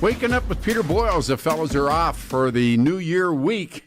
Waking up with Peter Boyles. The fellows are off for the New Year week.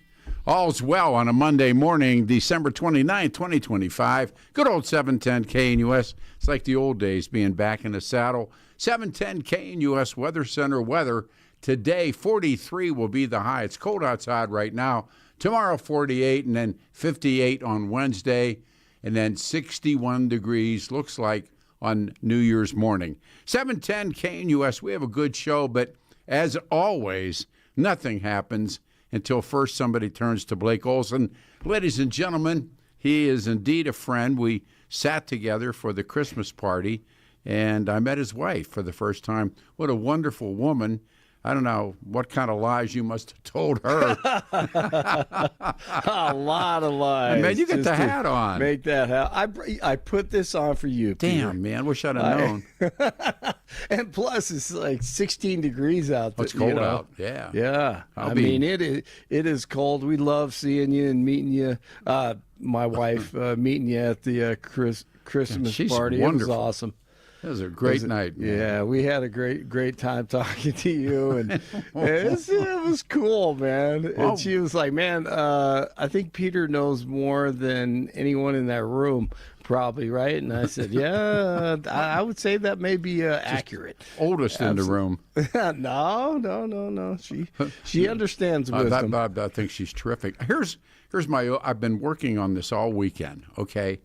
All's well on a Monday morning, December 29th, 2025. Good old 710 KNUS. It's like the old days being back in the saddle. 710 KNUS Weather Center weather. Today, 43 will be the high. It's cold outside right now. Tomorrow, 48, and then 58 on Wednesday, and then 61 degrees, looks like, on New Year's morning. 710 KNUS, we have a good show, but as always, nothing happens until first somebody turns to Blake Olson. Ladies and gentlemen, he is indeed a friend. We sat together for the Christmas party, and I met his wife for the first time. What a wonderful woman. I don't know what kind of lies you must have told her. A lot of lies. Man, you get the hat on. Make that hat. I put this on for you, Peter. Damn, man. Wish I'd have known. And plus, it's like 16 degrees out there. It's cold out. Yeah. Yeah. Mean, it is cold. We love seeing you and meeting you. My wife meeting you at the Christmas party. Wonderful. It was awesome. It was a great night, man. Yeah, we had a great time talking to you, and it was cool, man. Well, and she was like, man, I think Peter knows more than anyone in that room, probably, right? And I said, yeah, I would say that may be accurate. Oldest in the room. No. She understands wisdom. I think she's terrific. Here's I've been working on this all weekend, okay?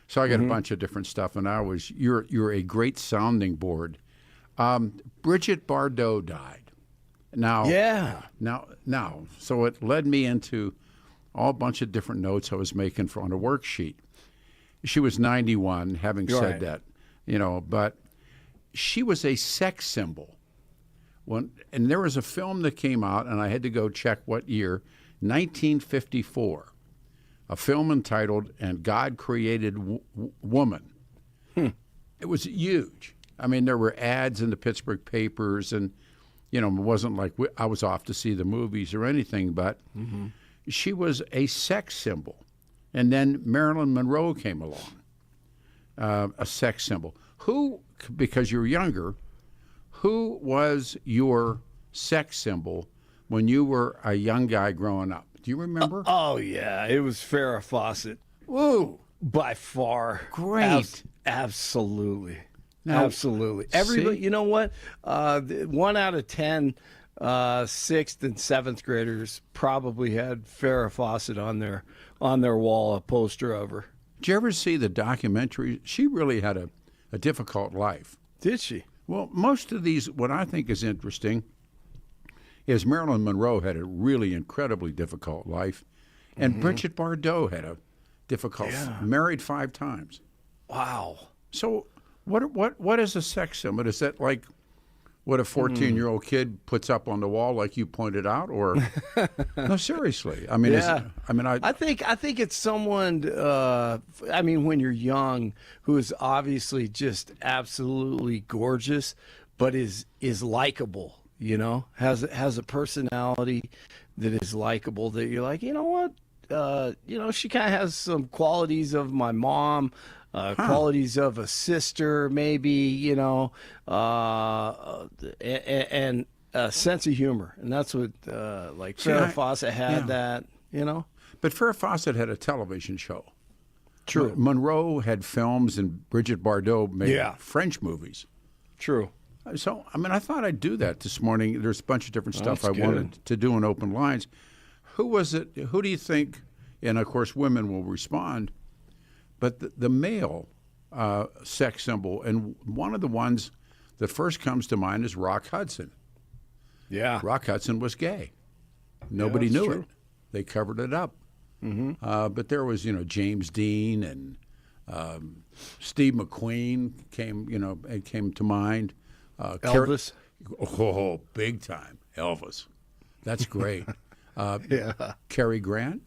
So I got a bunch of different stuff, and you're a great sounding board. Bridgette Bardot died. Now, so it led me into a bunch of different notes I was making on a worksheet. She was 91, having said that, but she was a sex symbol. And there was a film that came out, and I had to go check what year, 1954. A film entitled "And God Created Woman." It was huge. I mean, there were ads in the Pittsburgh papers, and it wasn't like I was off to see the movies or anything, but she was a sex symbol. And then Marilyn Monroe came along, a sex symbol. Who, because you're younger, who was your sex symbol when you were a young guy growing up? Do you remember? Oh, yeah. It was Farrah Fawcett. Woo! By far. Great. Absolutely. Now, absolutely. Everybody, you know what? 1 out of 10 sixth and seventh graders probably had Farrah Fawcett on their wall, a poster of her. Did you ever see the documentary? She really had a difficult life. Did she? Well, most of these, what I think is interesting, is Marilyn Monroe had a really incredibly difficult life, and Bridgette Bardot had a difficult, married 5 times. Wow. So what is a sex symbol? Is that like what a 14-year-old kid puts up on the wall, like you pointed out, or no? Seriously, I mean, I think it's someone. When you're young, who is obviously just absolutely gorgeous, but is likable. Has a personality that is likable, that you're like, you know what? She kind of has some qualities of my mom, qualities of a sister, maybe, and a sense of humor. And that's what, Farrah Fawcett had that, But Farrah Fawcett had a television show. True. Monroe had films, and Bridgette Bardot made French movies. True. So, I thought I'd do that this morning. There's a bunch of different stuff I wanted to do in open lines. Who was it? Who do you think? And, of course, women will respond. But the male sex symbol, and one of the ones that first comes to mind is Rock Hudson. Yeah. Rock Hudson was gay. Nobody knew true. it. They covered it up. But there was, James Dean and Steve McQueen came to mind. Elvis. Big time. Elvis. That's great. Yeah. Cary Grant.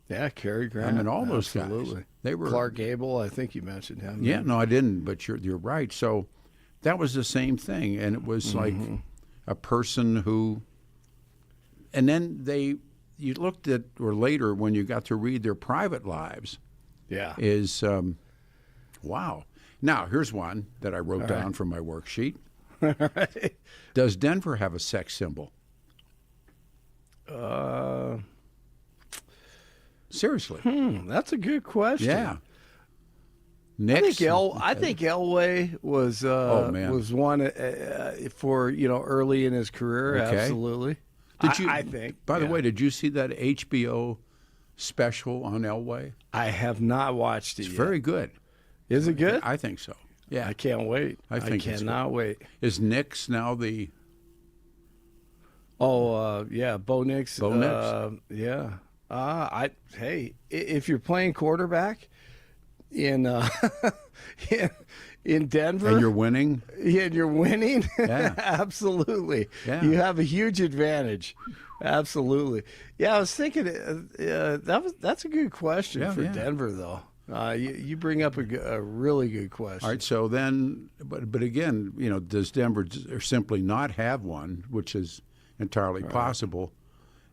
Yeah, Cary Grant. All those guys. They were Clark Gable. I think you mentioned him. Yeah, no, I didn't, but you're right. So that was the same thing, and it was like a person who. And then you looked at, or later when you got to read their private lives. Yeah. Is wow. Now here's one that I wrote down from my worksheet. Right. Does Denver have a sex symbol? Seriously. That's a good question. Yeah. I Knicks. think Elway was man. was one for early in his career. Okay. Absolutely. I think. By the way, did you see that HBO special on Elway? I have not watched it. It's yet. very good. Is it good? I think so. Yeah. I can't wait. I think it's cannot wait. Is Knicks now the? Oh yeah, Bo Nix. Bo Nix. Yeah. If you're playing quarterback in in Denver And you're winning. yeah, and you're winning, Yeah. Absolutely. Yeah. You have a huge advantage. Absolutely. Yeah, I was thinking that's a good question for yeah. Denver, though. You bring up a really good question. All right. So then, but again, does Denver simply not have one, which is entirely possible?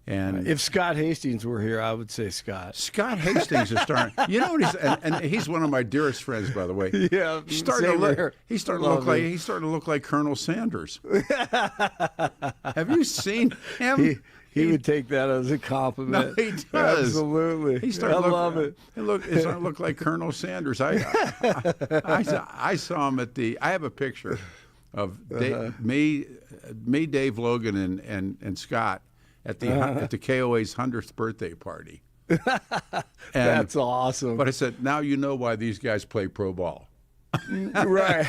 And If Scott Hastings were here, I would say Scott. Scott Hastings is starting. You know what and he's one of my dearest friends, by the way. Yeah, He's starting to same look. here. He's starting to Love look like. him. He's starting to look like Colonel Sanders. Have you seen him? He would take that as a compliment. No, he does. Absolutely. He started I love it. He's starting to look like Colonel Sanders. I saw him at the. I have a picture of me, Dave Logan, and Scott at the KOA's 100th birthday party. That's awesome. But I said, now you know why these guys play pro ball. Right.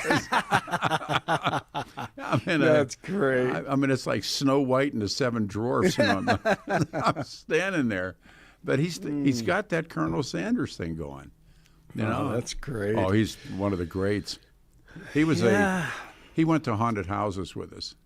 That's great. I mean, it's like Snow White and the Seven Dwarfs. I'm standing there, but he's got that Colonel Sanders thing going. That's great. Oh, he's one of the greats. He was he went to haunted houses with us.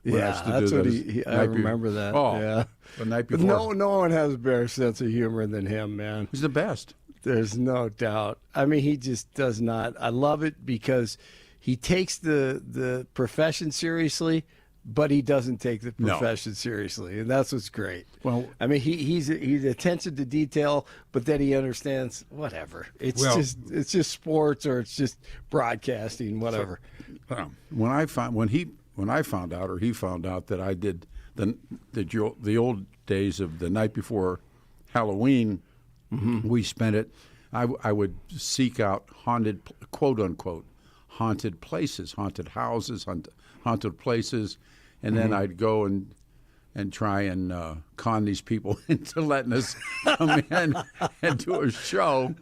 Yeah, that's what I remember that. Oh, yeah. The night But before. no one has a better sense of humor than him, man. He's the best. There's no doubt. I mean, he just does not. I love it because he takes the profession seriously, but he doesn't take the profession seriously, and that's what's great. Well, I mean, he's attention to detail, but then he understands whatever. It's just sports or it's just broadcasting, whatever. When I found out, or he found out that I did the old days of the night before Halloween, we spent it. I would seek out haunted, quote unquote, haunted places, haunted houses, haunted places, and then I'd go and try and con these people into letting us come in and do a show.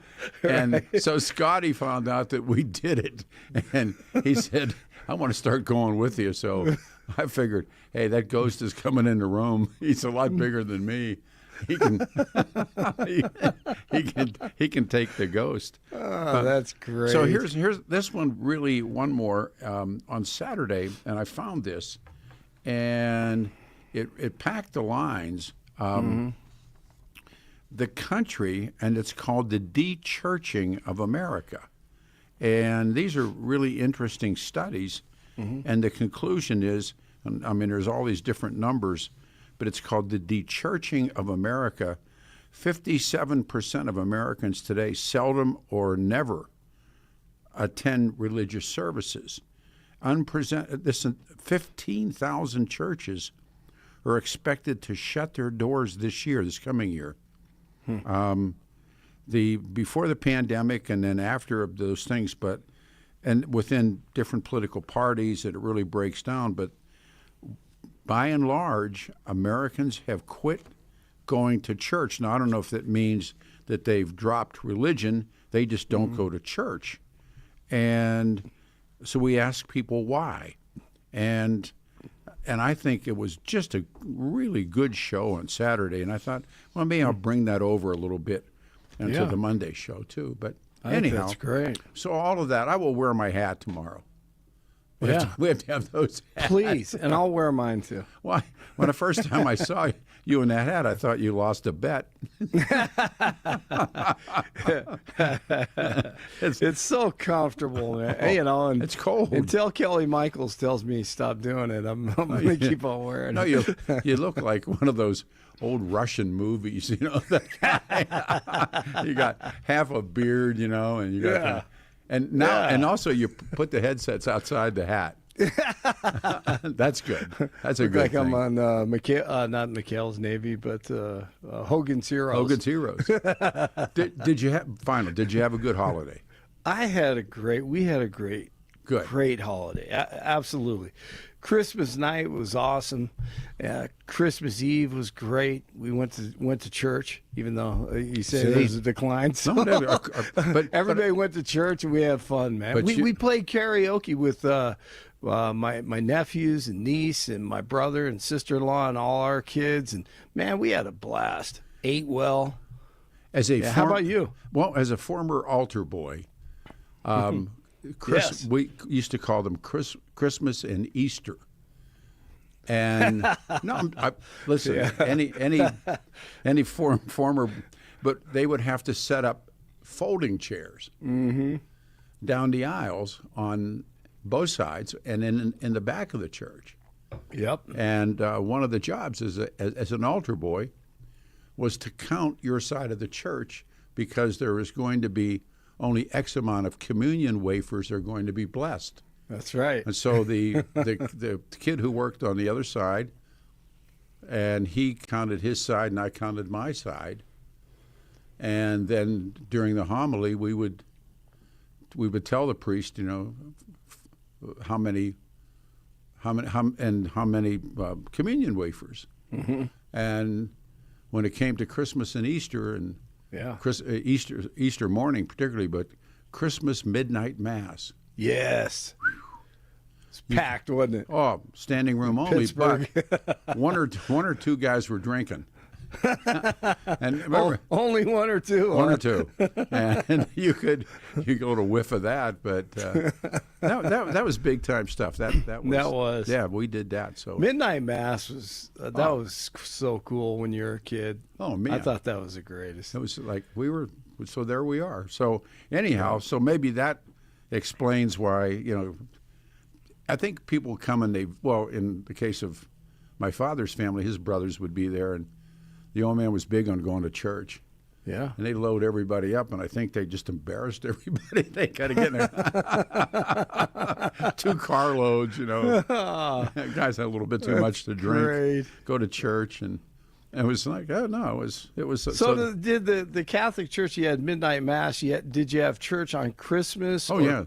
And so Scotty found out that we did it, and he said, I want to start going with you. So I figured, hey, that ghost is coming in the room. He's a lot bigger than me. He can he can take the ghost. Oh, that's great. So here's this one. Really, one more on Saturday, and I found this, and it packed the lines. The country, and it's called the De-Churching of America. And these are really interesting studies. And the conclusion is, I mean, there's all these different numbers, but it's called the De-Churching of America. 57% of Americans today seldom or never attend religious services. 15,000 churches are expected to shut their doors this coming year. Before the pandemic and then after those things, and within different political parties, it really breaks down. But by and large, Americans have quit going to church. Now, I don't know if that means that they've dropped religion. They just don't go to church. And so we ask people why. And I think it was just a really good show on Saturday. And I thought, well, maybe I'll bring that over a little bit into the Monday show, too. But anyhow, that's great. So all of that, I will wear my hat tomorrow. We have to have those hats. Please, and I'll wear mine too. Why? When the first time I saw you in that hat, I thought you lost a bet. It's so comfortable, man. And it's cold. Until Kelly Michaels tells me stop doing it, I'm going to keep on wearing it. No, you look like one of those old Russian movies, that guy. You got half a beard, and you got and now and also you put the headsets outside the hat. That's good. That's a Look good like thing. I'm on not Mikhail's Navy, but Hogan's Heroes. Hogan's Heroes. Did you have a good holiday? We had a great Good. great holiday. Absolutely. Christmas night was awesome. Christmas Eve was great. We went to church, even though you said See? there was a decline. So but everybody went to church and we had fun, man. But We played karaoke with my nephews and niece and my brother and sister-in-law and all our kids, and man, we had a blast. Ate well. How about you? Well, as a former altar boy, Yes. we used to call them Christmas and Easter. And no, listen, any former, but they would have to set up folding chairs down the aisles on both sides and in the back of the church. Yep. And one of the jobs as an altar boy was to count your side of the church, because there was going to be only X amount of communion wafers are going to be blessed. That's right. And so the kid who worked on the other side, and he counted his side and I counted my side. And then during the homily, we would tell the priest, how many communion wafers. Mm-hmm. And when it came to Christmas and Easter, and Yeah. Easter morning particularly, but Christmas midnight mass. Yes. It's packed, wasn't it? Oh, standing room only. Pittsburgh. But one or two guys were drinking. And remember, Only one or two. one huh? or two, and you could get a little whiff of that. But that was big time stuff. That was. Yeah, we did that. So Midnight Mass was was so cool when you were a kid. Oh man, I thought that was the greatest. it was like so there we are. So anyhow, so maybe that explains why, I think people come and in the case of my father's family, his brothers would be there, and the old man was big on going to church. Yeah. And they load everybody up, and I think they just embarrassed everybody. They kind of get in there. 2 carloads, Guys had a little bit too much to drink. Great. Go to church, and it was like, oh no, it was. Did the Catholic Church? You had midnight mass. Did you have church on Christmas? Oh yeah.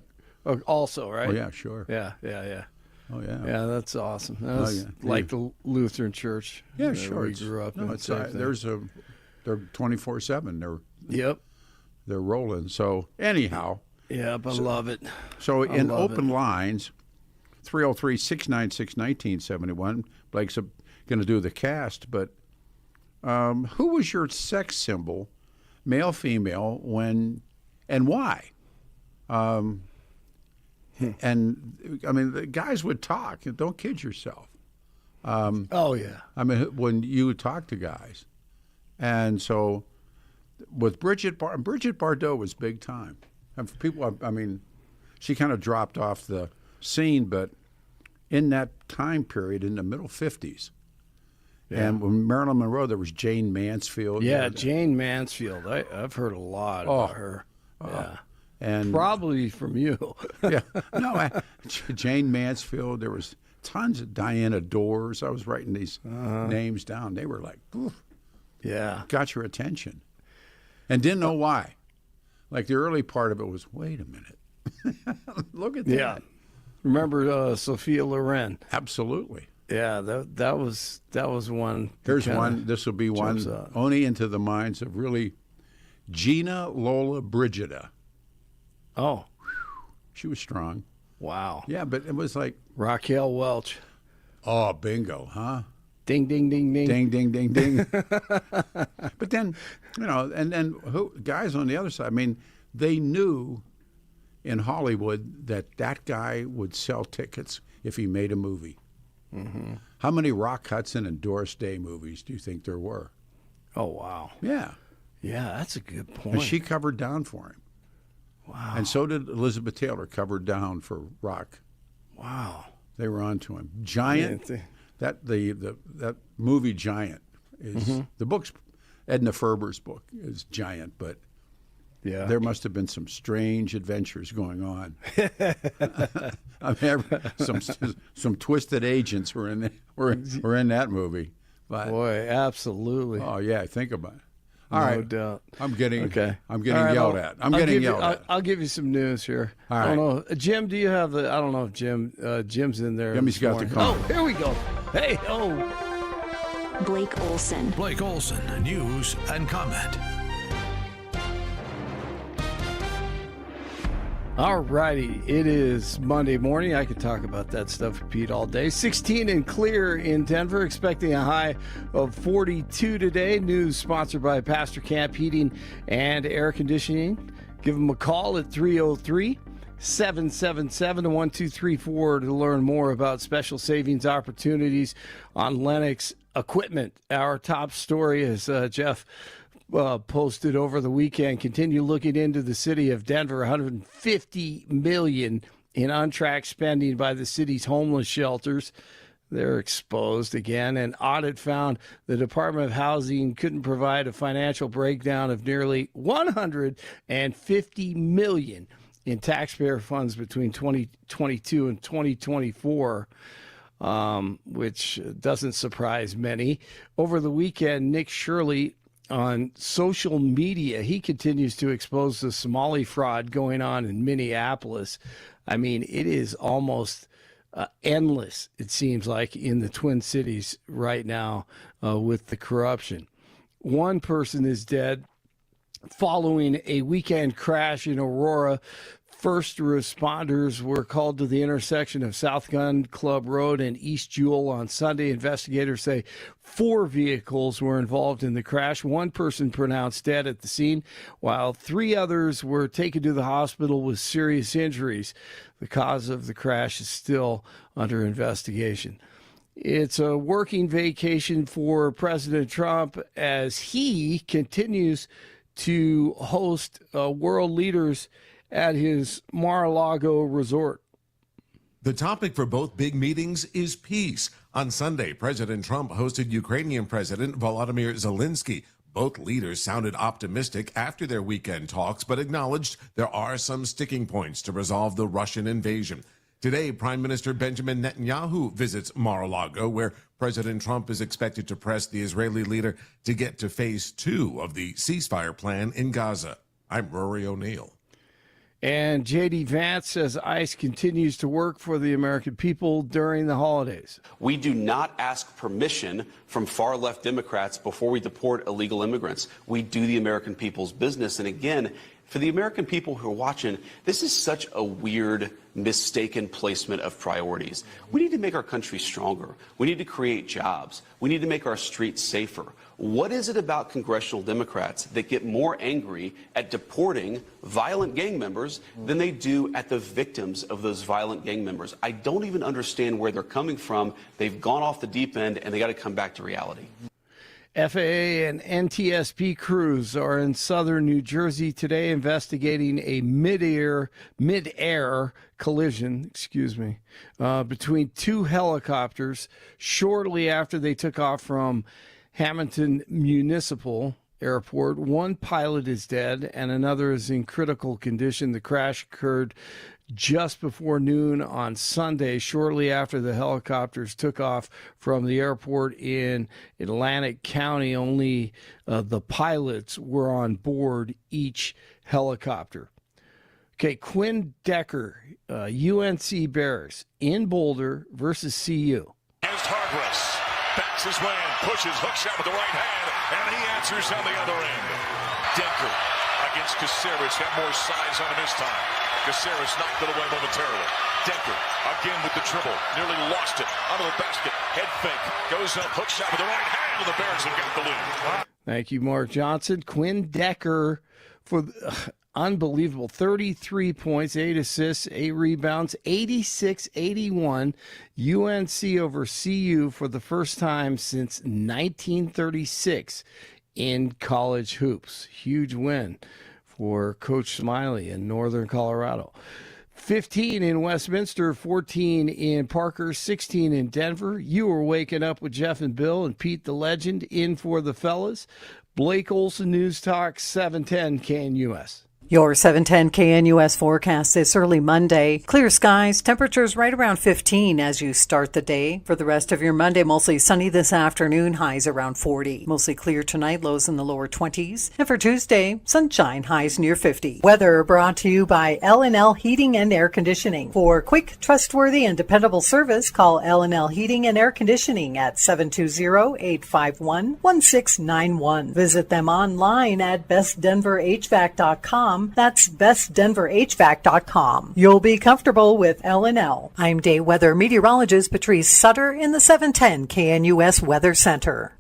Also, right? Oh yeah, sure. Yeah. Oh yeah. Yeah, that's awesome. That was like the Lutheran Church. Yeah, that sure. We grew up in. They're 24/7. Yep. They're rolling. So anyhow. Yeah, I love it. So in open lines, 303-696-1971. Blake's going to do the cast, but who was your sex symbol, male, female, when and why? And I mean, the guys would talk. Don't kid yourself. Oh yeah. I mean, when you would talk to guys, and so with Bridgette Bardot was big time. And for people, I mean, she kind of dropped off the scene, but in that time period, in the middle 50s, and when Marilyn Monroe, there was Jane Mansfield. Yeah, Jane Mansfield. I've heard a lot about her. Yeah. And probably from you. Yeah, no, Jane Mansfield. There was tons of Diana Dors. I was writing these names down. They were like, oof, got your attention, and didn't know why. Like the early part of it was, wait a minute, look at that. Yeah, remember Sophia Loren? Absolutely. Yeah, that was one. Here's one. This will be one only into the minds of really Gina Lola Bridgette. Oh, she was strong. Wow. Yeah, but it was like Raquel Welch. Oh, bingo, huh? Ding, ding, ding, ding. Ding, ding, ding, ding. But then, and then guys on the other side, I mean, they knew in Hollywood that guy would sell tickets if he made a movie. Mm-hmm. How many Rock Hudson and Doris Day movies do you think there were? Oh, wow. Yeah. Yeah, that's a good point. And she covered down for him. Wow. And so did Elizabeth Taylor, covered down for Rock. Wow. They were on to him. Giant. That movie Giant is the book's Edna Ferber's book is Giant, but there must have been some strange adventures going on. I mean, some twisted agents were in that movie. But, Boy, absolutely. oh yeah, think about it. All No right, doubt. I'm getting Okay. yelled at. I'm getting yelled at. I'll give you some news here. All I don't right. know, Jim. Do you have the? I don't know if Jim's in there. Jimmy's this got the morning. call. Oh, here we go. Hey, Blake Olson. Blake Olson, news and comment. All righty. It is Monday morning. I could talk about that stuff with Pete all day. 16 and clear in Denver, expecting a high of 42 today. News sponsored by Pastor Camp Heating and Air Conditioning. Give them a call at 303-777-1234 to learn more about special savings opportunities on Lennox equipment. Our top story is Jeff posted over the weekend. Continue looking into the city of Denver. $150 million in untracked spending by the city's homeless shelters. They're exposed again. An audit found the Department of Housing couldn't provide a financial breakdown of nearly $150 million in taxpayer funds between 2022 and 2024. Which doesn't surprise many. Over the weekend, Nick Shirley on social media, he continues to expose the Somali fraud going on in Minneapolis. I mean, it is almost endless, it seems like, in the Twin Cities right now with the corruption. One person is dead following a weekend crash in Aurora. First responders were called to the intersection of South Gun Club Road and East Jewel on Sunday. Investigators say 4 vehicles were involved in the crash. One person pronounced dead at the scene, while 3 others were taken to the hospital with serious injuries. The cause of the crash is still under investigation. It's a working vacation for President Trump as he continues to host world leaders at his Mar-a-Lago resort. The topic for both big meetings is peace. On Sunday, President Trump hosted Ukrainian President Volodymyr Zelensky. Both leaders sounded optimistic after their weekend talks, but acknowledged there are some sticking points to resolve the Russian invasion. Today, Prime Minister Benjamin Netanyahu visits Mar-a-Lago, where President Trump is expected to press the Israeli leader to get to phase 2 of the ceasefire plan in Gaza. I'm Rory O'Neill. And J.D. Vance says ICE continues to work for the American people during the holidays. We do not ask permission from far-left Democrats before we deport illegal immigrants. We do the American people's business. And again, for the American people who are watching, this is such a weird, mistaken placement of priorities. We need to make our country stronger. We need to create jobs. We need to make our streets safer. What is it about congressional Democrats that get more angry at deporting violent gang members than they do at the victims of those violent gang members? I don't even understand where they're coming from. They've gone off the deep end, and they got to come back to reality. FAA and NTSB crews are in southern New Jersey today investigating a mid-air collision, between 2 helicopters shortly after they took off from Hamilton Municipal Airport. One pilot is dead and another is in critical condition. The crash occurred just before noon on Sunday, shortly after the helicopters took off from the airport in Atlantic County. Only the pilots were on board each helicopter. Okay, Quinn Decker, UNC Bears in Boulder versus CU. Against Hargress, backs his way in, pushes, hook shot with the right hand, and he answers on the other end. Decker against Caceres, got more size on him this time. Caceres knocked it away momentarily. Decker again with the dribble, nearly lost it, under the basket, head fake, goes up, hook shot with the right hand, and the Bears have got the lead. Thank you, Mark Johnson. Quinn Decker for unbelievable 33 points, 8 assists, 8 rebounds, 86-81. UNC over CU for the first time since 1936 in college hoops. Huge win for Coach Smiley in Northern Colorado. 15 in Westminster, 14 in Parker, 16 in Denver. You are waking up with Jeff and Bill and Pete the Legend in for the fellas. Blake Olson, News Talk 710 KNUS. Your 710 KNUS forecast this early Monday. Clear skies, temperatures right around 15 as you start the day. For the rest of your Monday, mostly sunny this afternoon, highs around 40. Mostly clear tonight, lows in the lower 20s. And for Tuesday, sunshine, highs near 50. Weather brought to you by L&L Heating and Air Conditioning. For quick, trustworthy, and dependable service, call L&L Heating and Air Conditioning at 720-851-1691. Visit them online at bestdenverhvac.com. That's bestdenverhvac.com. You'll be comfortable with L&L. I'm day weather meteorologist Patrice Sutter in the 710 KNUS Weather Center.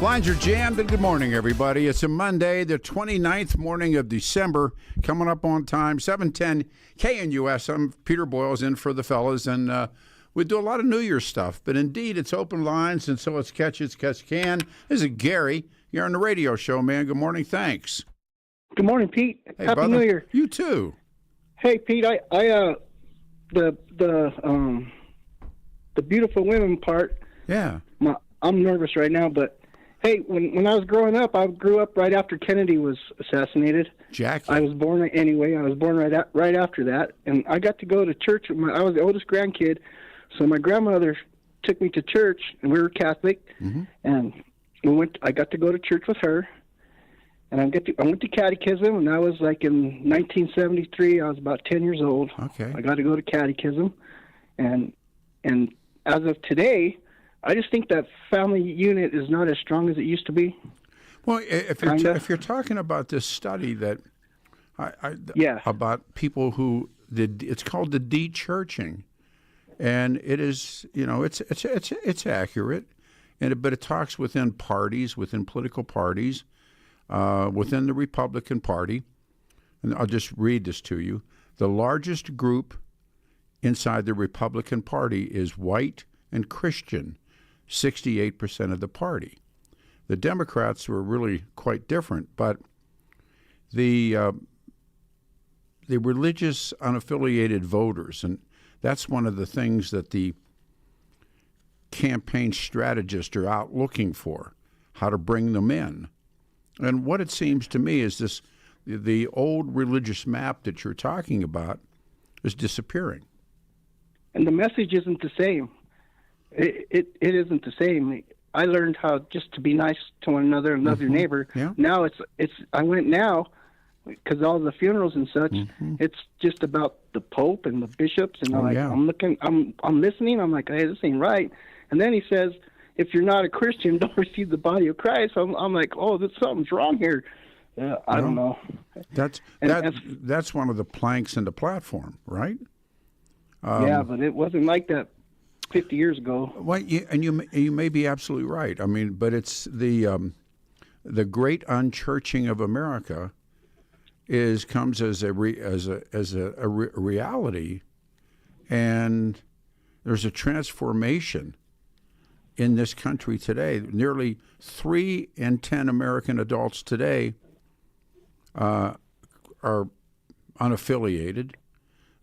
Lines are jammed, and good morning, everybody. It's a Monday, the 29th morning of December, coming up on time, 710 KNUS. I'm Peter Boyles in for the fellas, and we do a lot of New Year's stuff, but indeed, it's open lines, and so it's catch as can. This is Gary. You're on the radio show, man. Good morning. Thanks. Good morning, Pete. Hey, Happy brother. New Year. You too. Hey, Pete. The beautiful women part. Yeah. I'm nervous right now, but hey, when I was growing up, I grew up right after Kennedy was assassinated. Jackie. I was born right after that, and I got to go to church. I was the oldest grandkid, so my grandmother took me to church, and we were Catholic, and I got to go to church with her, and I went to catechism, and I was like in 1973. I was about 10 years old. Okay. I got to go to catechism, and as of today, I just think that family unit is not as strong as it used to be. Well, if you're talking about this study that about people who it's called the de-churching, and it is, it's accurate, but it talks within parties, within political parties, within the Republican Party, and I'll just read this to you. The largest group inside the Republican Party is white and Christian. 68% of the party. The Democrats were really quite different, but the religious unaffiliated voters, and that's one of the things that the campaign strategists are out looking for, how to bring them in. And what it seems to me is the old religious map that you're talking about is disappearing. And the message isn't the same. It isn't the same. I learned how just to be nice to one another and love your neighbor. Yeah. Now I went now because all the funerals and such. It's just about the Pope and the bishops, and I'm listening. I'm like, hey, this ain't right. And then he says, if you're not a Christian, don't receive the body of Christ. I'm like, oh, something's wrong here. I don't know. That's one of the planks in the platform, right? Yeah, but it wasn't like that 50 years ago. Well, you may be absolutely right. I mean, but it's the great unchurching of America comes as a reality, and there's a transformation in this country today. Nearly 3 in 10 American adults today are unaffiliated,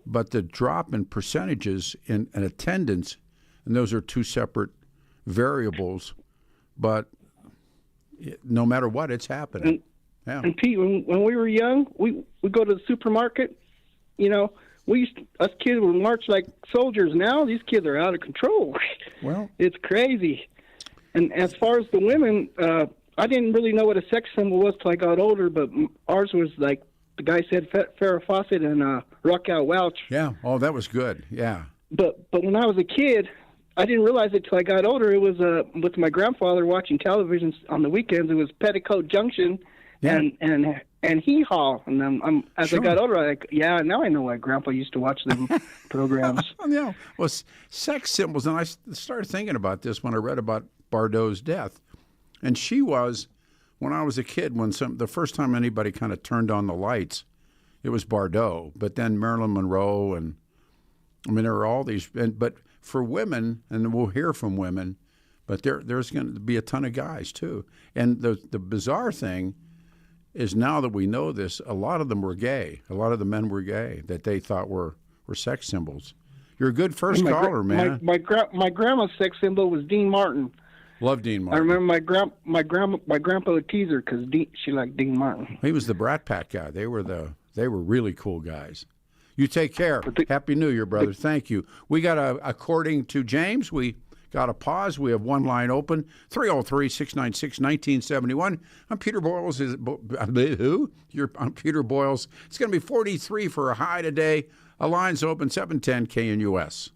but the drop in percentages in attendance. And those are two separate variables, but no matter what, it's happening. And Pete, when we were young, we go to the supermarket. Us kids would march like soldiers. Now these kids are out of control. Well, it's crazy. And as far as the women, I didn't really know what a sex symbol was till I got older. But ours was like the guy said Farrah Fawcett and Raquel Welch. Yeah. Oh, that was good. Yeah. But when I was a kid, I didn't realize it till I got older. It was with my grandfather watching television on the weekends. It was Petticoat Junction and Hee Haw. And then as I got older, now I know why Grandpa used to watch them programs. Yeah. Well, sex symbols, and I started thinking about this when I read about Bardot's death. And she was, when I was a kid, the first time anybody kind of turned on the lights, it was Bardot. But then Marilyn Monroe, and I mean, there are all these. But for women, and we'll hear from women, but there's going to be a ton of guys too. And the bizarre thing is, now that we know this, a lot of them were gay. A lot of the men were gay that they thought were sex symbols. You're a good first caller, man. My grandma's sex symbol was Dean Martin. Love Dean Martin. I remember my grandpa would tease her because she liked Dean Martin. He was the Brat Pack guy. They were really cool guys. You take care. Happy New Year, brother. Thank you. We got according to James, we got a pause. We have one line open, 303-696-1971. I'm Peter Boyles. Who? I'm Peter Boyles. It's going to be 43 for a high today. A line's open, 710 KNUS.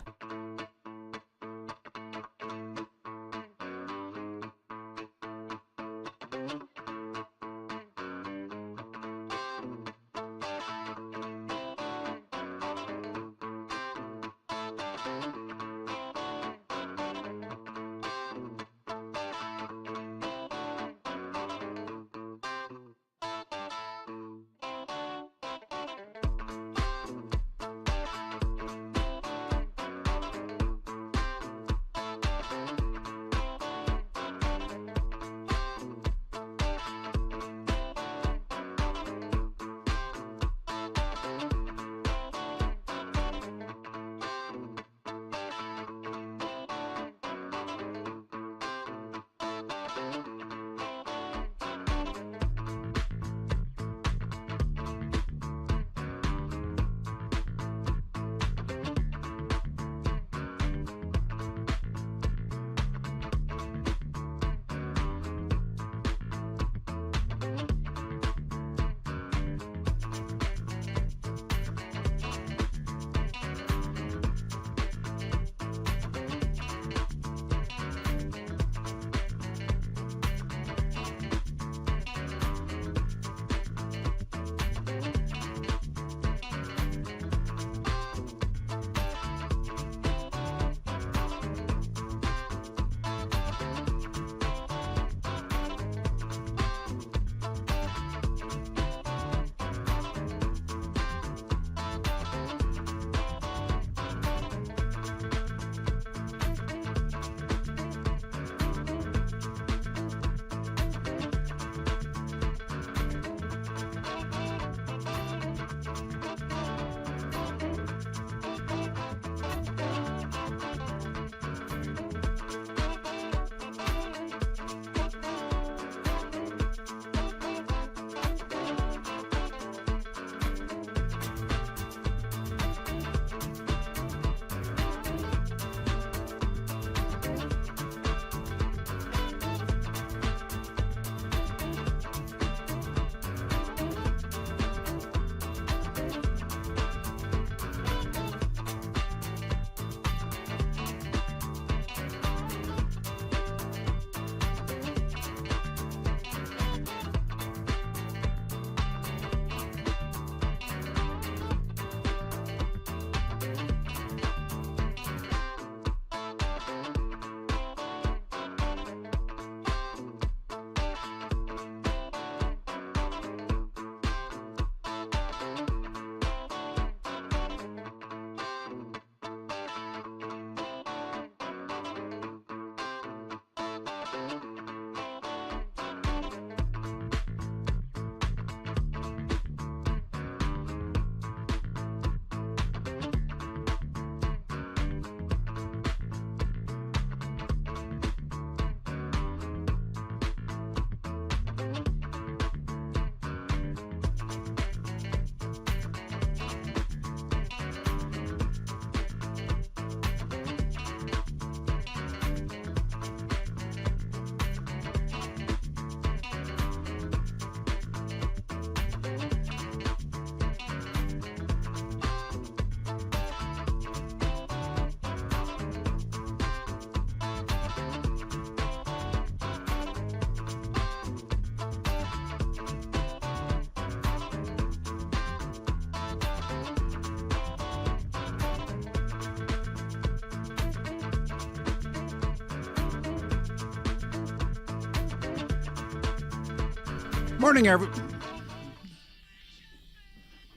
Morning,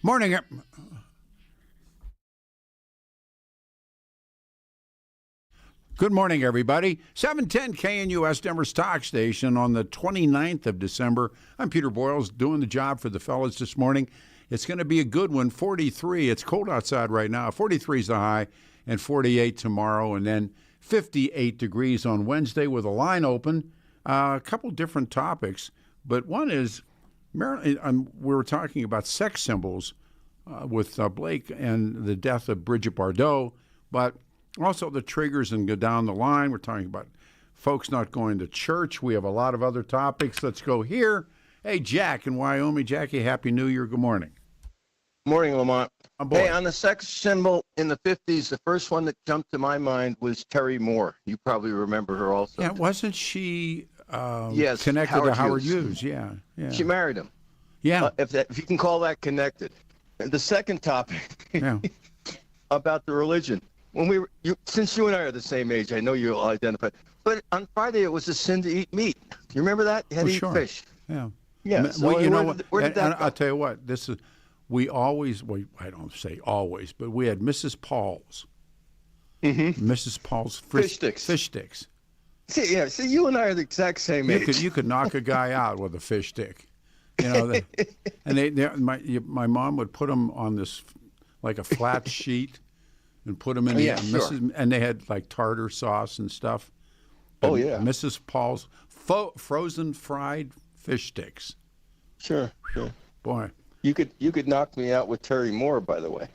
Morning. Good morning, everybody. 710 KNUS, Denver's talk station on the 29th of December. I'm Peter Boyles, doing the job for the fellas this morning. It's going to be a good one. 43. It's cold outside right now. 43 is the high, and 48 tomorrow, and then 58 degrees on Wednesday with a line open. A couple different topics, but one is Marilyn. We were talking about sex symbols with Blake and the death of Bridgette Bardot, but also the triggers and go down the line. We're talking about folks not going to church. We have a lot of other topics. Let's go here. Hey, Jack in Wyoming. Jackie, Happy New Year. Good morning. Morning, Lamont. Hey, on the sex symbol in the 50s, the first one that jumped to my mind was Terry Moore. You probably remember her also. Yeah, wasn't she yes, connected to Howard Hughes. Hughes? Yeah, yeah. She married him. Yeah. If you can call that connected. And the second topic Yeah. about the religion. When since you and I are the same age, I know you'll identify. But on Friday, it was a sin to eat meat. You remember that? You had to eat fish. Yeah. Yeah. So Well, you know what? Where did that go? I'll tell you what. We always. I don't say always, but we had Mrs. Paul's. Mm-hmm. Mrs. Paul's fish sticks. Fish sticks. See, you and I are the exact same age. You could knock a guy out with a fish stick. You know, my mom would put them on this like a flat sheet. And put them in and they had like tartar sauce and stuff. Oh, yeah. Mrs. Paul's frozen fried fish sticks. Sure. Boy. You could knock me out with Terry Moore, by the way.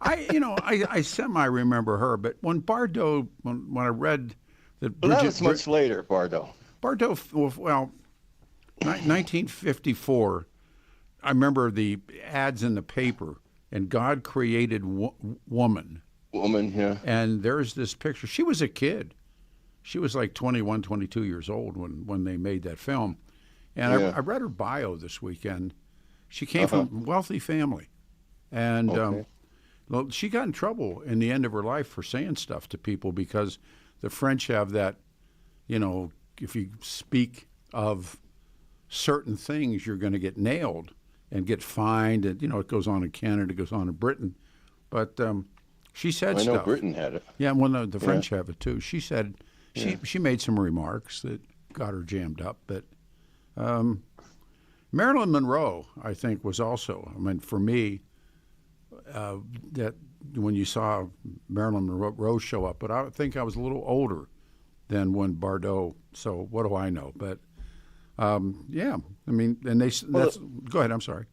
I semi-remember her, but when Bardot, when I read that that was much later, Bardot. Bardot, well, 1954, I remember the ads in the paper, and God created woman. Woman, yeah. And there's this picture. She was a kid. She was like 21, 22 years old when they made that film. And I read her bio this weekend. She came from a wealthy family. And she got in trouble in the end of her life for saying stuff to people because the French have that, if you speak of certain things, you're going to get nailed and get fined, and it goes on in Canada, it goes on in Britain, but she said stuff. I know Britain had it. Yeah, well, the French have it too. She said she made some remarks that got her jammed up, but Marilyn Monroe, I think, was also. I mean, for me, that when you saw Marilyn Monroe show up, but I think I was a little older than when Bardot. So what do I know? But. Yeah, I mean, and go ahead. I'm sorry.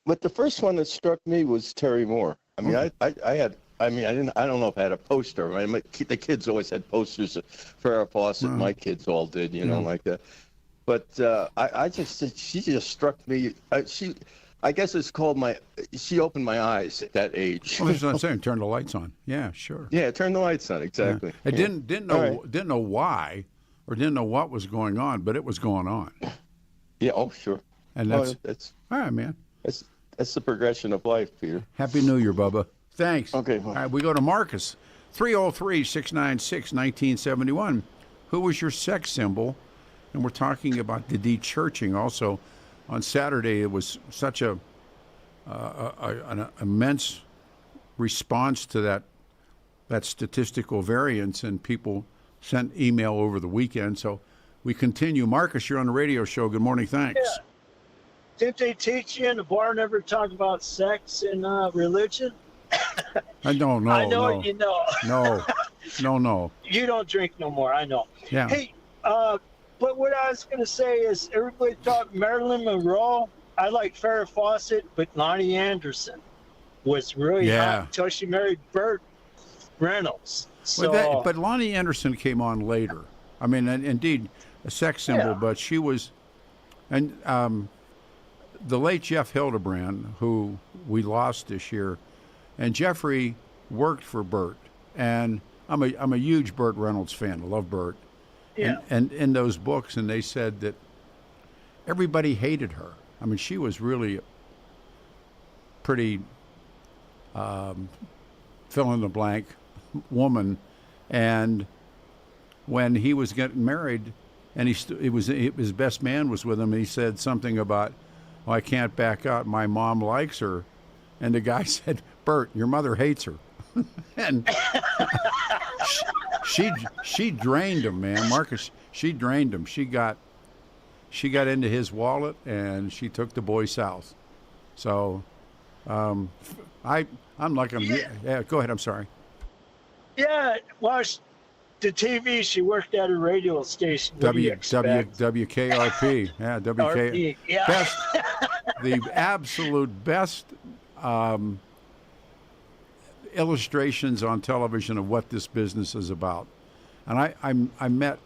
But the first one that struck me was Terry Moore. I mean, I don't know if I had a poster. The kids always had posters of Farrah Fawcett. Wow. My kids all did, like that. But she just struck me. I guess it's called she opened my eyes at that age. Well, that's what I'm saying. Turn the lights on. Yeah, sure. Yeah, turn the lights on. Exactly. Yeah. I didn't know why. Or didn't know what was going on, but it was going on. Yeah, sure. And that's all right, man. That's the progression of life, Peter. Happy New Year, Bubba. Thanks. Okay. All right, we go to Marcus, 303-696-1971. Who was your sex symbol? And we're talking about the de-churching also. On Saturday, it was such an immense response to that statistical variance, and people sent email over the weekend. So we continue. Marcus, you're on the radio show. Good morning. Thanks. Yeah. Didn't they teach you in the bar never talk about sex and religion? I don't know. I know you know. No. You don't drink no more. I know. Yeah. Hey, but what I was going to say is everybody talked Marilyn Monroe. I like Farrah Fawcett, but Lonnie Anderson was really hot until she married Burt Reynolds. So, but Lonnie Anderson came on later. I mean, indeed, a sex symbol, but she was, and the late Jeff Hildebrand, who we lost this year, and Jeffrey worked for Burt, and I'm a huge Burt Reynolds fan. I love Burt. Yeah. And in those books, and they said that everybody hated her. I mean, she was really pretty fill in the blank woman, and when he was getting married, and his best man was with him, and he said something about, "Oh, I can't back out. My mom likes her," and the guy said, "Bert, your mother hates her," and she drained him, man, Marcus. She drained him. She got into his wallet, and she took the boy south. So, I'm like, yeah. Go ahead. I'm sorry. Yeah, watched the TV. She worked at a radio station. WKRP. Yeah, RP, yeah. Best, the absolute best illustrations on television of what this business is about. And I met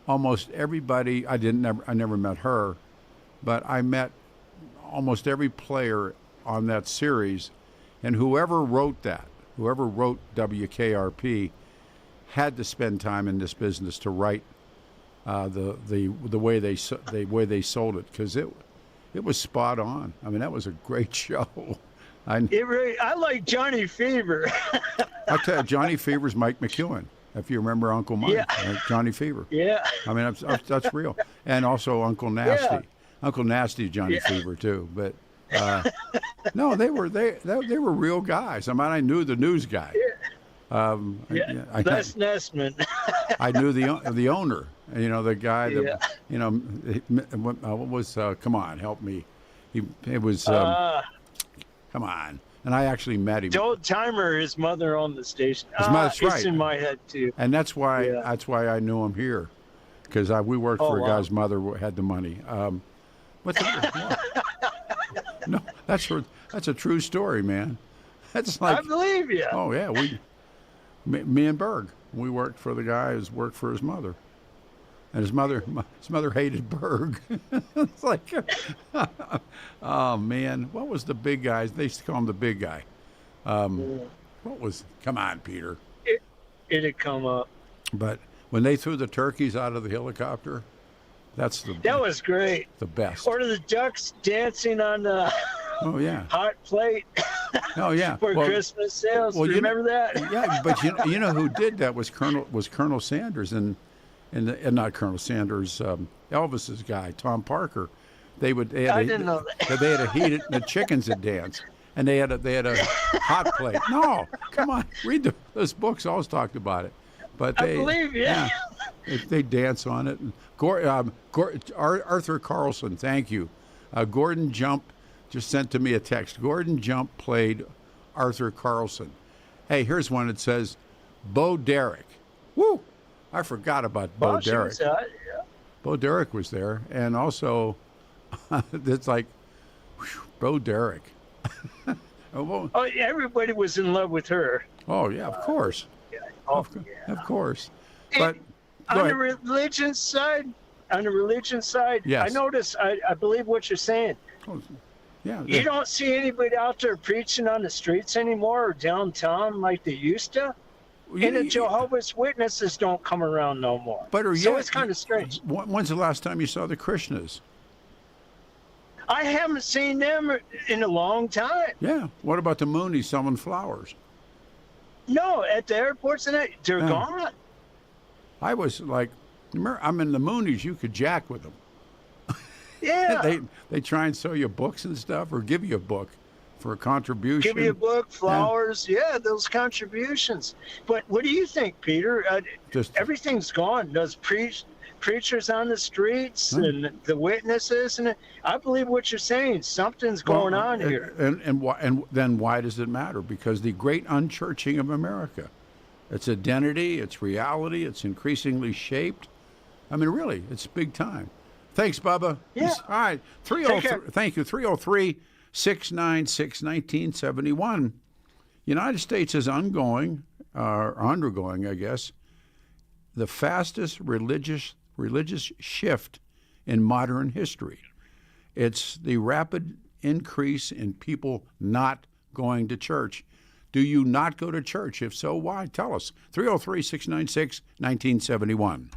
almost everybody. I never met her, but I met almost every player on that series, and whoever wrote WKRP had to spend time in this business to write the way they sold it, because it was spot on. I mean, that was a great show. I like Johnny Fever. I tell you, Johnny Fever's Mike McEwen, if you remember Uncle Mike. Yeah. Johnny Fever. Yeah. I mean, that's real. And also Uncle Nasty. Yeah. Uncle Nasty, Johnny Fever too. But no, they were real guys. I mean, I knew the news guy. Yeah. Les Nessman. I knew the owner. You know, the guy that what was come on, help me. It was come on. And I actually met him. The old timer, his mother on the station. That's right. It's in my head too. And that's why I knew him here, because we worked for a guy's mother who had the money. No, that's a true story, man. That's like, I believe you. Oh yeah, me and Berg, we worked for the guy who's worked for his mother, and his mother hated Berg. It's like, oh man, what was the big guy? They used to call him the big guy. What was? Come on, Peter. It had come up. But when they threw the turkeys out of the helicopter, that was great. The best. Or the ducks dancing on the hot plate. Oh yeah. For Christmas sales. Well, remember that? Yeah, but you know who did that was Colonel Sanders and not Colonel Sanders, Elvis's guy, Tom Parker. I didn't know that. They had a heated, the chickens would dance, and they had a hot plate. No, come on, read those books. Always talked about it. But I believe you. Yeah, they dance on it. Arthur Carlson, thank you. Gordon Jump just sent to me a text. Gordon Jump played Arthur Carlson. Hey, here's one that says Bo Derek. Woo! I forgot about Bo Derek. Bo Derek was there, and also it's like Bo Derek. Everybody was in love with her. Oh yeah, of course. Of course. But on the religion side, yes. I notice. I believe what you're saying. Oh, yeah. You don't see anybody out there preaching on the streets anymore or downtown like they used to. And the Jehovah's Witnesses don't come around no more. So it's kind of strange. When's the last time you saw the Krishnas? I haven't seen them in a long time. Yeah. What about the Moonies selling flowers? No, at the airports and they're gone. I was like, remember, I'm in the Moonies. You could jack with them. Yeah. They try and sell you books and stuff, or give you a book for a contribution. Give you a book, flowers, those contributions. But what do you think, Peter? Everything's gone. Those preachers on the streets and the witnesses, and I believe what you're saying. Something's going on here. And then why does it matter? Because the great unchurching of America, its identity, its reality, it's increasingly shaped. I mean, really, it's big time. Thanks, Bubba. Yeah. All right. 303. Thank you. 303-696-1971. United States is undergoing, I guess, the fastest religious shift in modern history. It's the rapid increase in people not going to church. Do you not go to church? If so, why? Tell us. 303-696-1971.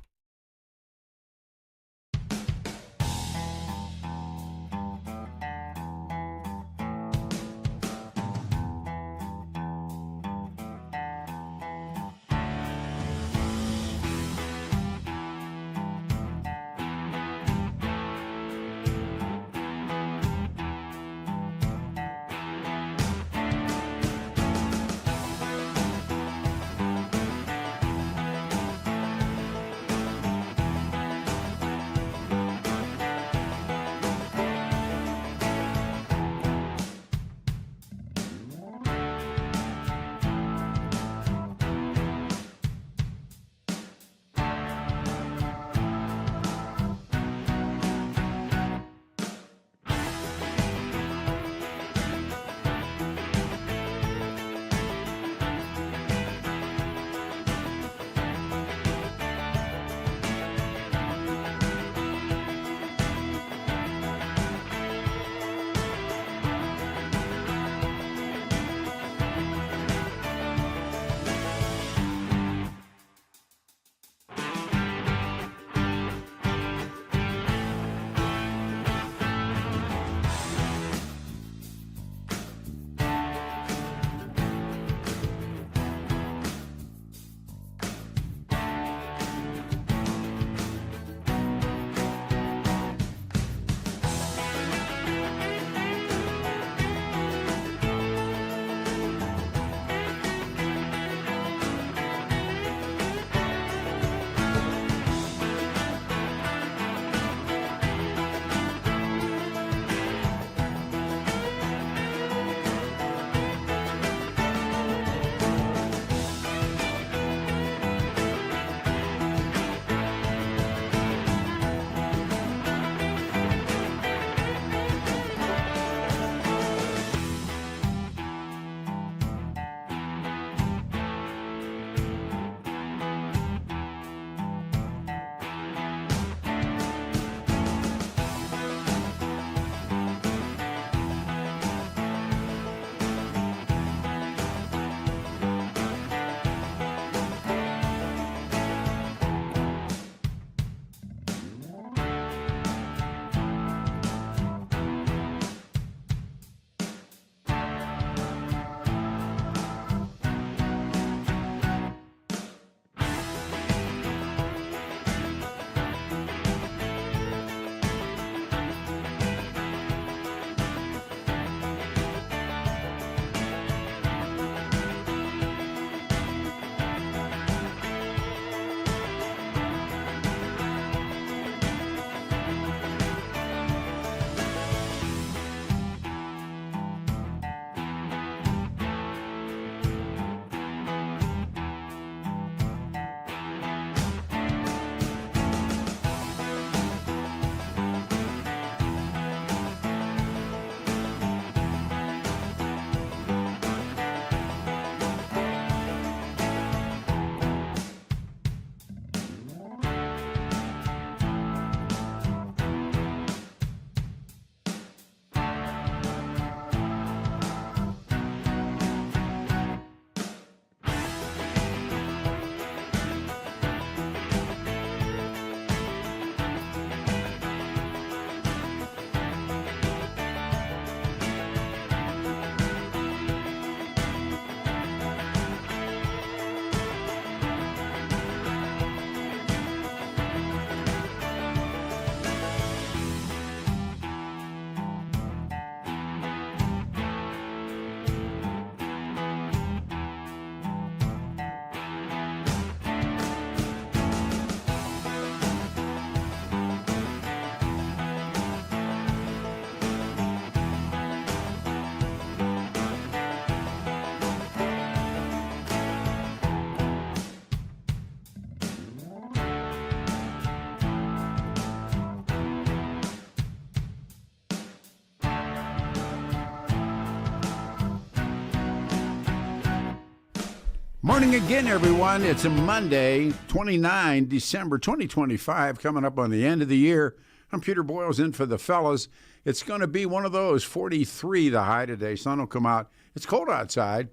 Morning again, everyone. It's a Monday, 29 December 2025, coming up on the end of the year. I'm Peter Boyles in for the fellas. It's going to be one of those, 43 the high today. Sun will come out. It's cold outside,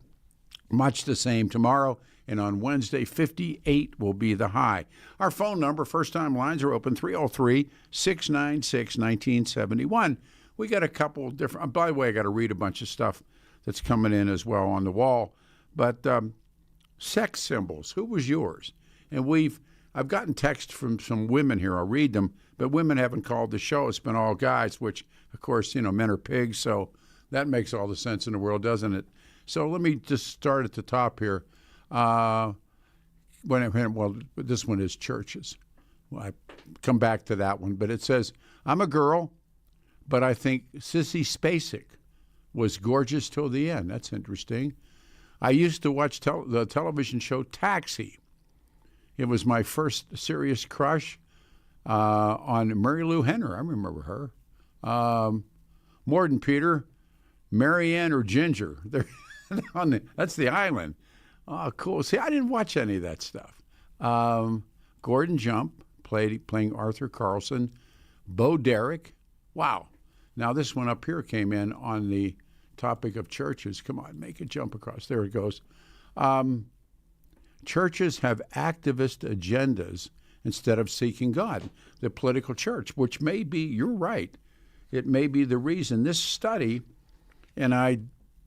much the same tomorrow. And on Wednesday, 58 will be the high. Our phone number, first-time lines are open, 303-696-1971. We got a couple different, by the way, I got to read a bunch of stuff that's coming in as well on the wall. But sex symbols, who was yours? And I've gotten text from some women here. I'll read them, but women haven't called the show. It's been all guys, which, of course, men are pigs, so that makes all the sense in the world, doesn't it? So let me just start at the top here. Well, this one is churches. Well, I come back to that one, but it says, I'm a girl, but I think Sissy Spacek was gorgeous till the end. That's interesting. I used to watch the television show Taxi. It was my first serious crush on Mary Lou Henner. I remember her. More than Peter, Marianne or Ginger. That's the island. Oh, cool. See, I didn't watch any of that stuff. Gordon Jump, playing Arthur Carlson. Bo Derek. Wow. Now, this one up here came in on the topic of churches. Come on, make it jump across. There it goes. Churches have activist agendas instead of seeking God. The political church, which may be, you're right, it may be the reason. This study, and I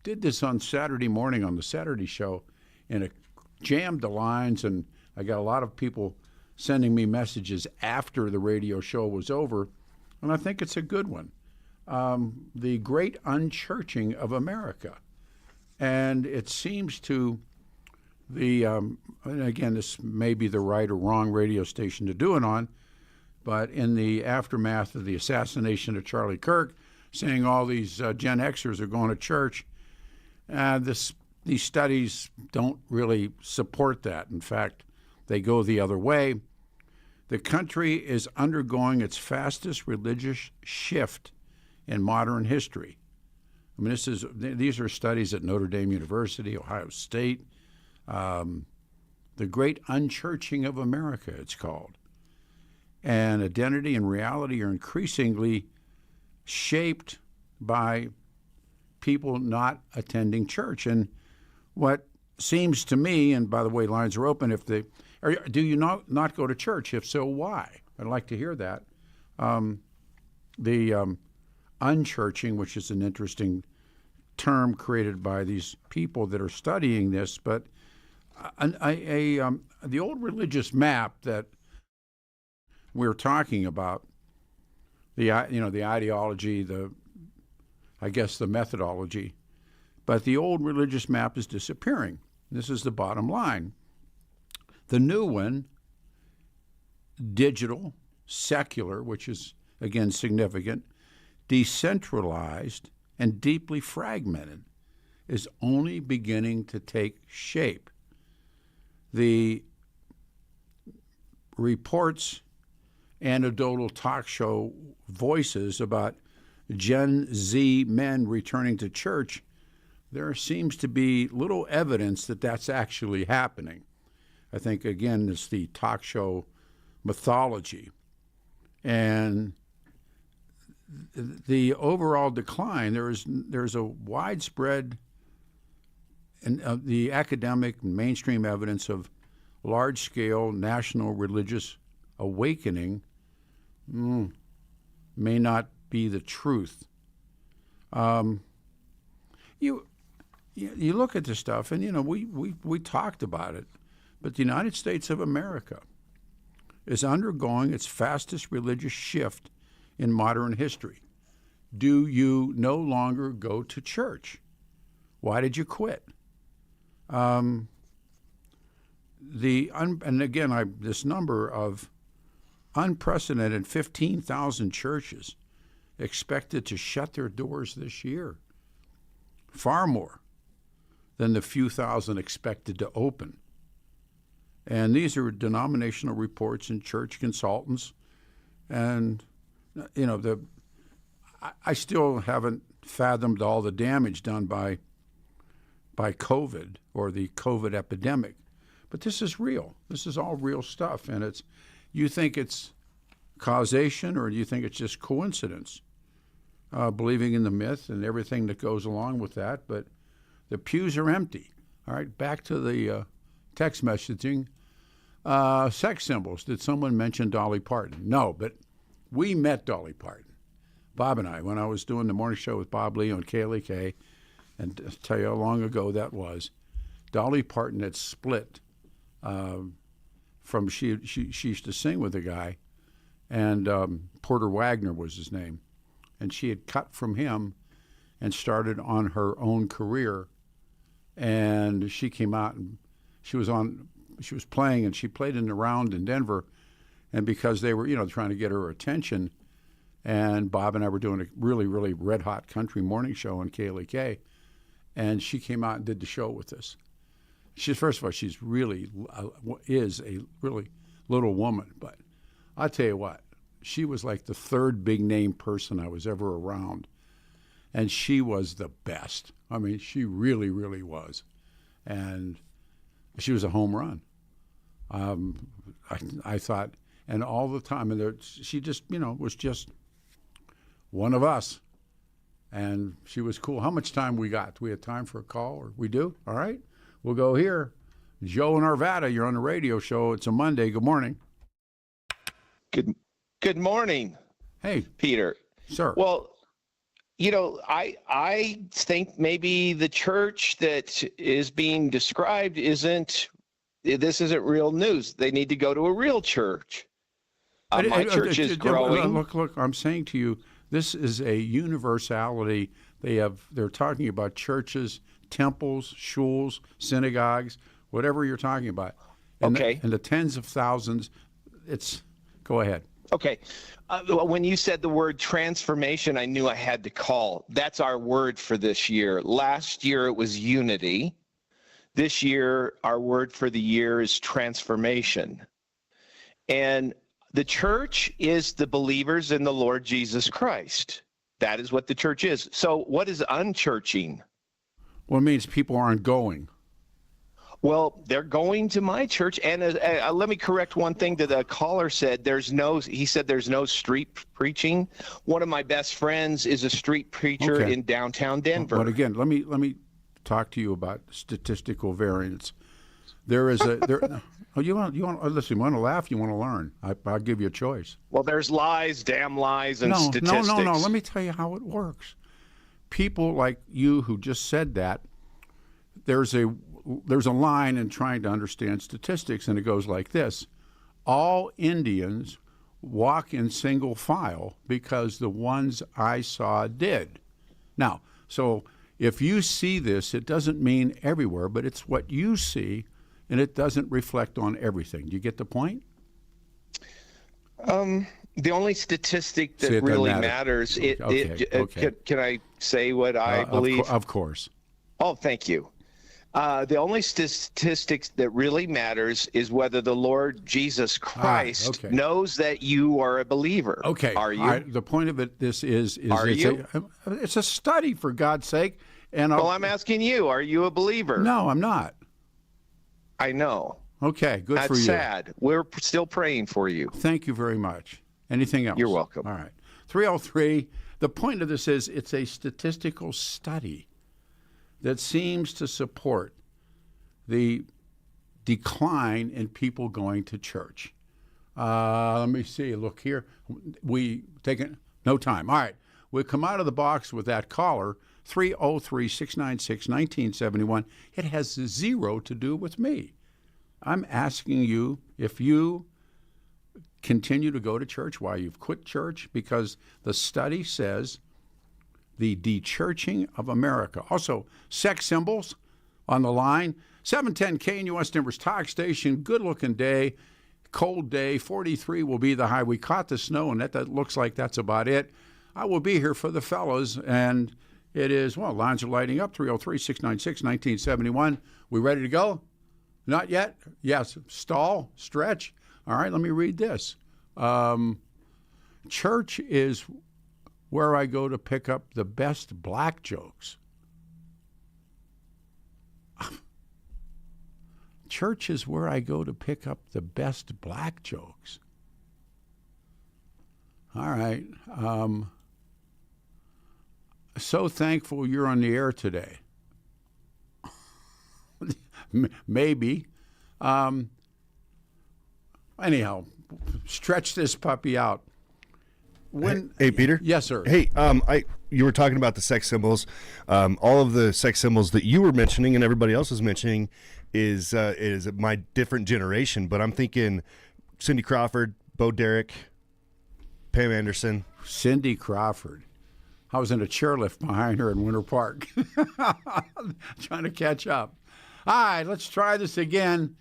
did this on Saturday morning on the Saturday show, and it jammed the lines, and I got a lot of people sending me messages after the radio show was over, and I think it's a good one. The Great Unchurching of America. And it seems to and again, this may be the right or wrong radio station to do it on, but in the aftermath of the assassination of Charlie Kirk, saying all these Gen Xers are going to church, these studies don't really support that. In fact, they go the other way. The country is undergoing its fastest religious shift in modern history. I mean, these are studies at Notre Dame University, Ohio State. The Great Unchurching of America, it's called. And identity and reality are increasingly shaped by people not attending church. And what seems to me, and by the way, lines are open, do you not go to church? If so, why? I'd like to hear that. The unchurching, which is an interesting term created by these people that are studying this, but the old religious map that we're talking about, the ideology, the methodology, but the old religious map is disappearing. This is the bottom line. The new one, digital, secular, which is again significant, decentralized and deeply fragmented, is only beginning to take shape. The reports, anecdotal talk show voices about Gen Z men returning to church, there seems to be little evidence that that's actually happening. I think, again, it's the talk show mythology. And the overall decline, there's a widespread and the academic and mainstream evidence of large-scale national religious awakening may not be the truth. You look at this stuff, and we talked about it, but the United States of America is undergoing its fastest religious shift in modern history. Do you no longer go to church? Why did you quit? And again, this number of unprecedented 15,000 churches expected to shut their doors this year, far more than the few thousand expected to open. And these are denominational reports and church consultants. And, I still haven't fathomed all the damage done by by COVID or the COVID epidemic. But this is real. This is all real stuff. And you think it's causation, or do you think it's just coincidence? Believing in the myth and everything that goes along with that. But the pews are empty. All right, back to the text messaging. Sex symbols. Did someone mention Dolly Parton? No, but we met Dolly Parton, Bob and I, when I was doing the morning show with Bob Lee on KLEK. And to tell you how long ago that was, Dolly Parton had split from she used to sing with a guy, and Porter Wagner was his name, and she had cut from him and started on her own career. And she came out and she was playing, and she played in the round in Denver, and because they were trying to get her attention, and Bob and I were doing a really, really red hot country morning show on KLEK, and she came out and did the show with us. First of all, she's really is a really little woman, but I'll tell you what, she was like the third big name person I was ever around, and she was the best. I mean, she really, really was, and she was a home run. I thought, and all the time, and she just was just one of us, and she was cool. How much time we got? Do we have time for a call? Or we do? All right. We'll go here. Joe in Arvada, you're on the radio show. It's a Monday. Good morning. Good morning. Hey, Peter. Sir. Well, I think maybe the church that is being described isn't real news. They need to go to a real church. My church is growing. Look, I'm saying to you, this is a universality. They're talking about churches, temples, shuls, synagogues, whatever you're talking about. And the tens of thousands, go ahead. Okay. When you said the word transformation, I knew I had to call. That's our word for this year. Last year it was unity. This year, our word for the year is transformation. And the church is the believers in the Lord Jesus Christ. That is what the church is. So what is unchurching? Well, it means people aren't going. Well, they're going to my church. And let me correct one thing that the caller said. He said there's no street preaching. One of my best friends is a street preacher in downtown Denver. But again, let me talk to you about statistical variance. There is you want listen, you want to laugh, you want to learn. I'll give you a choice. Well, there's lies, damn lies, and statistics. No. Let me tell you how it works. People like you who just said that, there's a line in trying to understand statistics, and it goes like this: all Indians walk in single file because the ones I saw did. Now, so if you see this, it doesn't mean everywhere, but it's what you see, and it doesn't reflect on everything. Do you get the point? The only statistic that really matters, can I say what I believe? Of course. Oh, thank you. The only statistics that really matters is whether the Lord Jesus Christ knows that you are a believer. Okay. Are you? The point of this is you? It's a study, for God's sake. And I'm asking you, are you a believer? No, I'm not. I know. Okay, good for you. That's sad. We're still praying for you. Thank you very much. Anything else? You're welcome. All right. 303, the point of this is it's a statistical study that seems to support the decline in people going to church. Let me see. Look here. We taking no time. All right. We'll come out of the box with that caller, 303-696-1971. It has zero to do with me. I'm asking you if you continue to go to church, why you've quit church, because the study says the de-churching of America. Also, sex symbols on the line. 710 KNUS Denver's talk station. Good-looking day, cold day. 43 will be the high. We caught the snow, and that looks like that's about it. I will be here for the fellas, and it is, lines are lighting up, 303-696-1971. We ready to go? Not yet? Yes. Stall? Stretch? All right, let me read this. Church is where I go to pick up the best black jokes. church is where I go to pick up the best black jokes. All right. So thankful you're on the air today. Maybe. Anyhow, stretch this puppy out. Hey, Peter. Yes, sir. Hey, you were talking about the sex symbols. All of the sex symbols that you were mentioning and everybody else was mentioning is my different generation. But I'm thinking Cindy Crawford, Bo Derek, Pam Anderson. Cindy Crawford. I was in a chairlift behind her in Winter Park, trying to catch up. All right, let's try this again.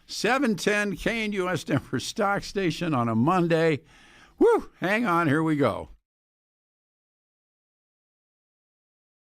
710 KNUS Denver Stock Station on a Monday. Woo, hang on, here we go.